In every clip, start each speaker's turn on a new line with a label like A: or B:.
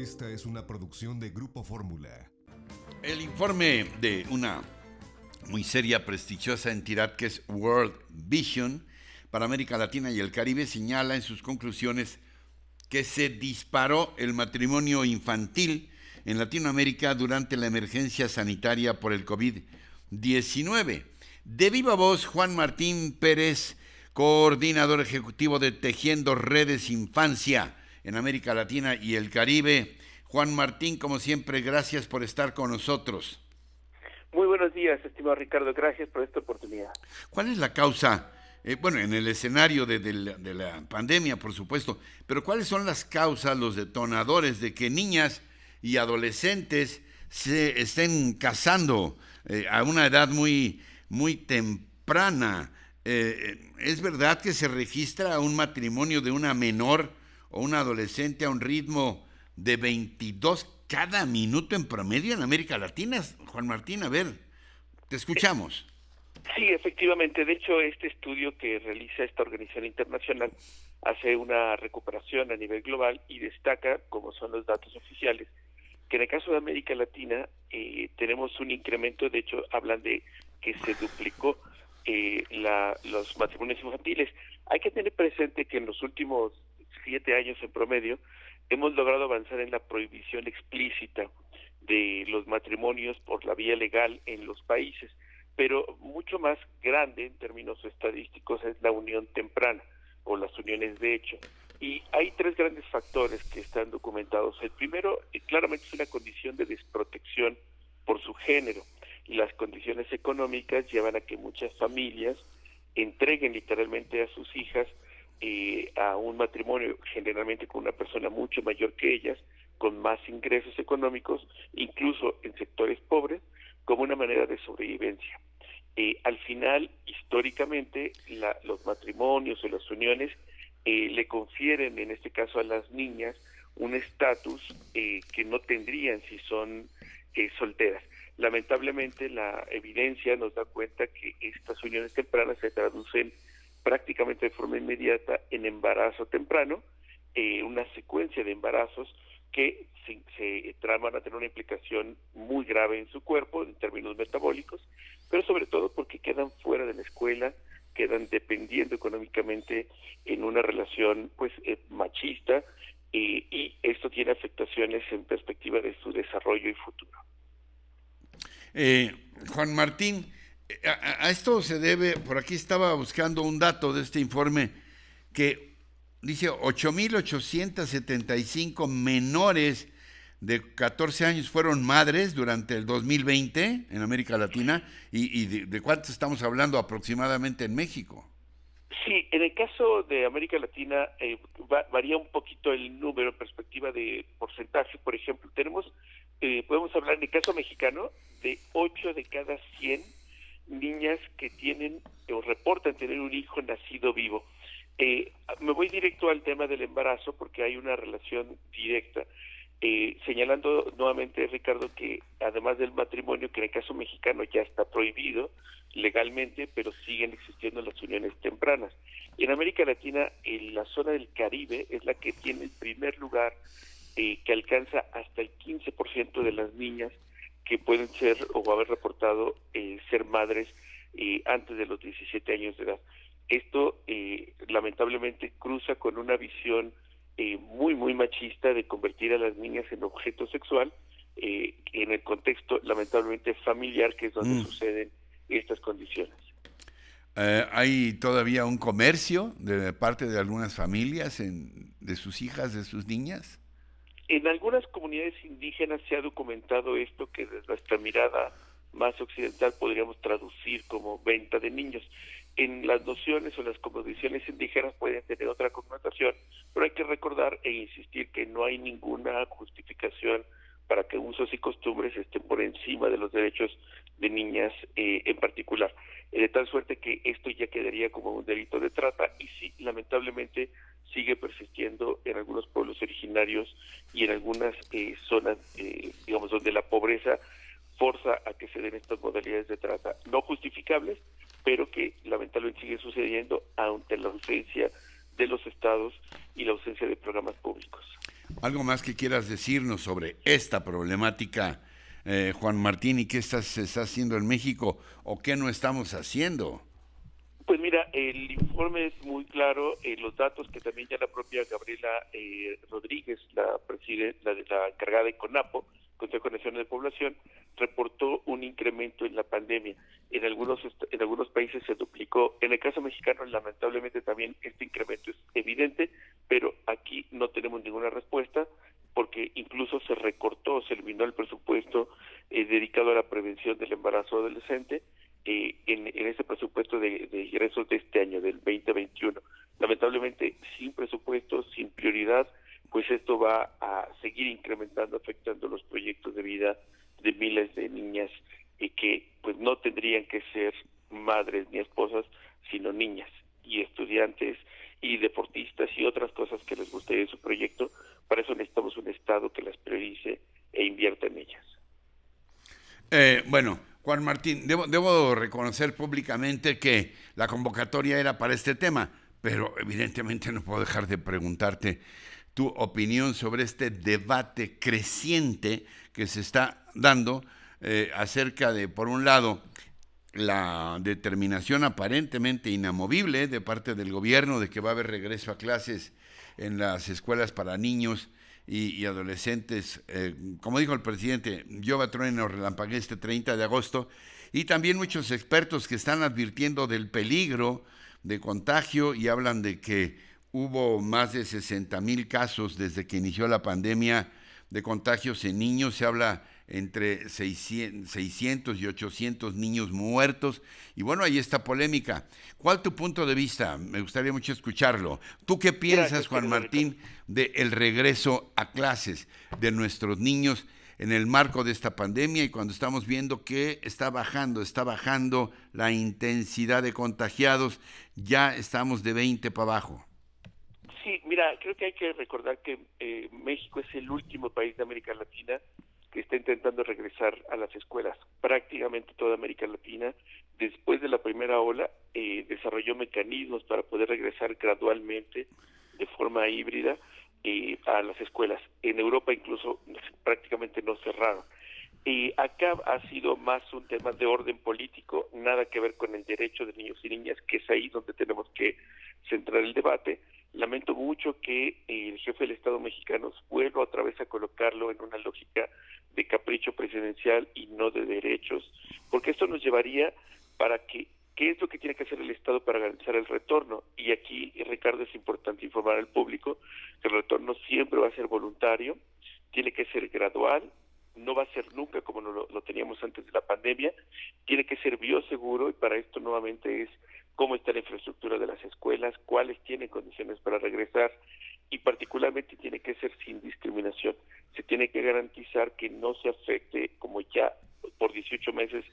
A: Esta es una producción de Grupo Fórmula.
B: El informe de una muy seria, prestigiosa entidad que es World Vision para América Latina y el Caribe señala en sus conclusiones que se disparó el matrimonio infantil en Latinoamérica durante la emergencia sanitaria por el COVID-19. De viva voz, Juan Martín Pérez, coordinador ejecutivo de Tejiendo Redes Infancia en América Latina y el Caribe. Juan Martín, como siempre, gracias por estar con nosotros.
C: Muy buenos días, estimado Ricardo, gracias por esta oportunidad.
B: ¿Cuál es la causa? Bueno, en el escenario de la pandemia, por supuesto, pero ¿cuáles son las causas, los detonadores de que niñas y adolescentes se estén casando a una edad muy temprana? ¿Es verdad que se registra un matrimonio de una menor o un adolescente a un ritmo de 22 cada minuto en promedio en América Latina? Juan Martín, a ver, te escuchamos.
C: Sí, efectivamente. De hecho, este estudio que realiza esta organización internacional hace una recuperación a nivel global y destaca, como son los datos oficiales, que en el caso de América Latina tenemos un incremento. De hecho, hablan de que se duplicó los matrimonios infantiles. Hay que tener presente que en los últimos 7 años en promedio hemos logrado avanzar en la prohibición explícita de los matrimonios por la vía legal en los países, pero mucho más grande en términos estadísticos es la unión temprana o las uniones de hecho. Y hay 3 grandes factores que están documentados. El primero, claramente, es una condición de desprotección por su género, y las condiciones económicas llevan a que muchas familias entreguen literalmente a sus hijas a un matrimonio generalmente con una persona mucho mayor que ellas, con más ingresos económicos, incluso en sectores pobres, como una manera de sobrevivencia. Al final, históricamente, los matrimonios o las uniones le confieren, en este caso a las niñas, un estatus que no tendrían si son solteras. Lamentablemente, la evidencia nos da cuenta que estas uniones tempranas se traducen prácticamente de forma inmediata en embarazo temprano, una secuencia de embarazos que van a tener una implicación muy grave en su cuerpo en términos metabólicos, pero sobre todo porque quedan fuera de la escuela, quedan dependiendo económicamente en una relación machista, y esto tiene afectaciones en perspectiva de su desarrollo y futuro.
B: Juan Martín, a esto se debe, por aquí estaba buscando un dato de este informe que dice 8,875 menores de 14 años fueron madres durante el 2020 en América Latina, y de cuántos estamos hablando aproximadamente en México.
C: Sí, en el caso de América Latina varía un poquito el número en perspectiva de porcentaje. Por ejemplo, podemos hablar en el caso mexicano de 8 de cada 100 niñas que tienen o reportan tener un hijo nacido vivo. Me voy directo al tema del embarazo porque hay una relación directa, señalando nuevamente, Ricardo, que además del matrimonio, que en el caso mexicano ya está prohibido legalmente, pero siguen existiendo las uniones tempranas. En América Latina, en la zona del Caribe es la que tiene el primer lugar, que alcanza hasta el 15% de las niñas que pueden ser o haber reportado ser madres antes de los 17 años de edad. Esto lamentablemente cruza con una visión muy machista de convertir a las niñas en objeto sexual, en el contexto lamentablemente familiar, que es donde suceden estas condiciones.
B: ¿Hay todavía un comercio de parte de algunas familias de sus hijas, de sus niñas?
C: En algunas comunidades indígenas se ha documentado esto, que desde nuestra mirada más occidental podríamos traducir como venta de niños. En las nociones o las cosmovisiones indígenas pueden tener otra connotación, pero hay que recordar e insistir que no hay ninguna justificación para que usos y costumbres estén por encima de los derechos de niñas en particular. De tal suerte que esto ya quedaría como un delito de trata, y sí, lamentablemente sigue persistiendo en algunos pueblos originarios y en algunas zonas, donde la pobreza forza a que se den estas modalidades de trata, no justificables, pero que lamentablemente sigue sucediendo ante la ausencia de los estados y la ausencia de programas públicos.
B: ¿Algo más que quieras decirnos sobre esta problemática, Juan Martín, y qué se está haciendo en México o qué no estamos haciendo?
C: Pues mira, el informe es muy claro, los datos que también ya la propia Gabriela Rodríguez, la encargada de CONAPO, Consejo Nacional de Población, reportó un incremento en la pandemia. En algunos países se duplicó. En el caso mexicano, lamentablemente también este incremento es evidente, pero aquí no tenemos ninguna respuesta porque incluso se eliminó el presupuesto dedicado a la prevención del embarazo adolescente en ese presupuesto de ingresos de este año, del 2021. Lamentablemente, sin presupuesto, sin prioridad, pues esto va a seguir incrementando, afectando los proyectos de vida de miles de niñas que pues no tendrían que ser madres ni esposas, sino niñas y estudiantes y deportistas y otras cosas que les guste de su proyecto. Para eso necesitamos un Estado que las priorice e invierta en ellas.
B: Bueno, Juan Martín, debo reconocer públicamente que la convocatoria era para este tema, pero evidentemente no puedo dejar de preguntarte tu opinión sobre este debate creciente que se está dando acerca de, por un lado, la determinación aparentemente inamovible de parte del gobierno de que va a haber regreso a clases en las escuelas para niños y adolescentes, como dijo el presidente, llueva, truene o relampaguee este 30 de agosto, y también muchos expertos que están advirtiendo del peligro de contagio y hablan de que hubo más de 60,000 casos desde que inició la pandemia de contagios en niños. Se habla entre 600 y 800 niños muertos. Y bueno, ahí está polémica. ¿Cuál tu punto de vista? Me gustaría mucho escucharlo. ¿Tú qué piensas, Juan Martín, del regreso a clases de nuestros niños en el marco de esta pandemia y cuando estamos viendo que está bajando la intensidad de contagiados? Ya estamos de 20 para abajo.
C: Sí, mira, creo que hay que recordar que México es el último país de América Latina que está intentando regresar a las escuelas. Prácticamente toda América Latina, después de la primera ola, desarrolló mecanismos para poder regresar gradualmente, de forma híbrida, a las escuelas. En Europa incluso prácticamente no cerraron. Acá ha sido más un tema de orden político, nada que ver con el derecho de niños y niñas, que es ahí donde tenemos que centrar el debate. Lamento mucho que el jefe del Estado mexicano vuelva otra vez a colocarlo en una lógica de capricho presidencial y no de derechos, porque esto nos llevaría para que, ¿qué es lo que tiene que hacer el Estado para garantizar el retorno? Y aquí, Ricardo, es importante informar al público que el retorno siempre va a ser voluntario, tiene que ser gradual, no va a ser nunca como lo teníamos antes de la pandemia, tiene que ser bioseguro, y para esto nuevamente es cómo está la infraestructura de las escuelas, cuáles tienen condiciones para regresar, y particularmente tiene que ser sin discriminación. Se tiene que garantizar que no se afecte, como ya por 18 meses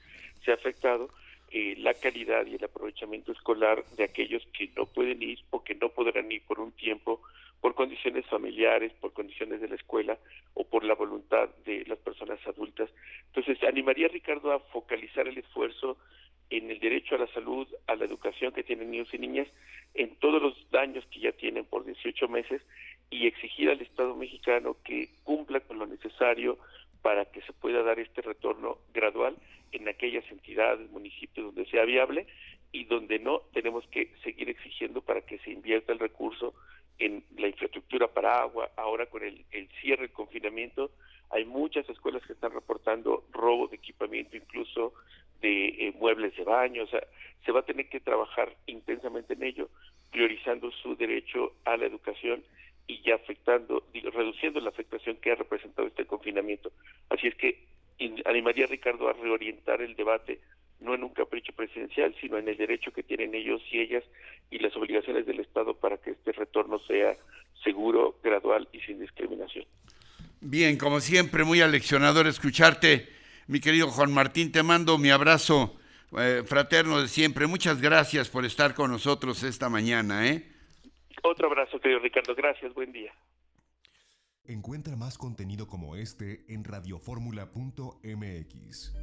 C: se ha afectado, la calidad y el aprovechamiento escolar de aquellos que no pueden ir o que no podrán ir por un tiempo, por condiciones familiares, por condiciones de la escuela o por la voluntad de las personas adultas. Entonces, animaría a Ricardo a focalizar el esfuerzo en el derecho a la salud, a la educación que tienen niños y niñas, en todos los daños que ya tienen por 18 meses, y exigir al Estado mexicano que cumpla con lo necesario para que se pueda dar este retorno gradual en aquellas entidades, municipios donde sea viable, y donde no, tenemos que seguir exigiendo para que se invierta el recurso en la infraestructura para agua. Ahora con el cierre, el confinamiento, hay muchas escuelas que están reportando robo de equipamiento, incluso de muebles de baño. O sea, se va a tener que trabajar intensamente en ello, priorizando su derecho a la educación y ya reduciendo la afectación que ha representado este confinamiento. Así es que animaría a Ricardo a reorientar el debate, no en un capricho presidencial, sino en el derecho que tienen ellos y ellas y las obligaciones del Estado para que este retorno sea seguro, gradual y sin discriminación.
B: Bien, como siempre, muy aleccionador escucharte, mi querido Juan Martín. Te mando mi abrazo fraterno de siempre. Muchas gracias por estar con nosotros esta mañana.
C: Otro abrazo, querido Ricardo. Gracias, buen día.
A: Encuentra más contenido como este en radioformula.mx.